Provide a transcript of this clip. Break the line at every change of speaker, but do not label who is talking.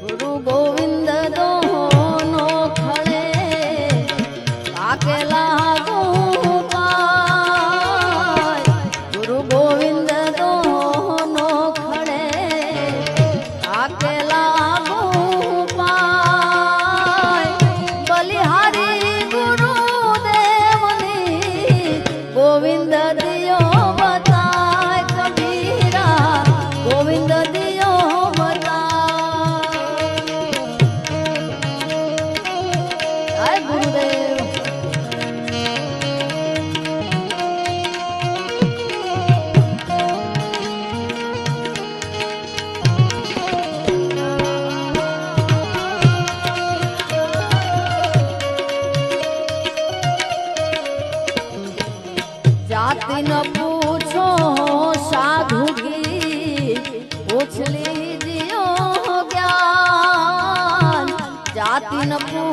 गुरु गोविंद दोनों खड़े अकेला गोपाल गुरु गोविंद दोनों खड़े अकेला गोपाल बलिहारी गुरुदेवनी गोविंद दियो बताए कबीरा गोविंद दियो बताए गुरुदेव जाति न पूछो साधु की पूछ लीजियो ज्ञान जाति न पूछो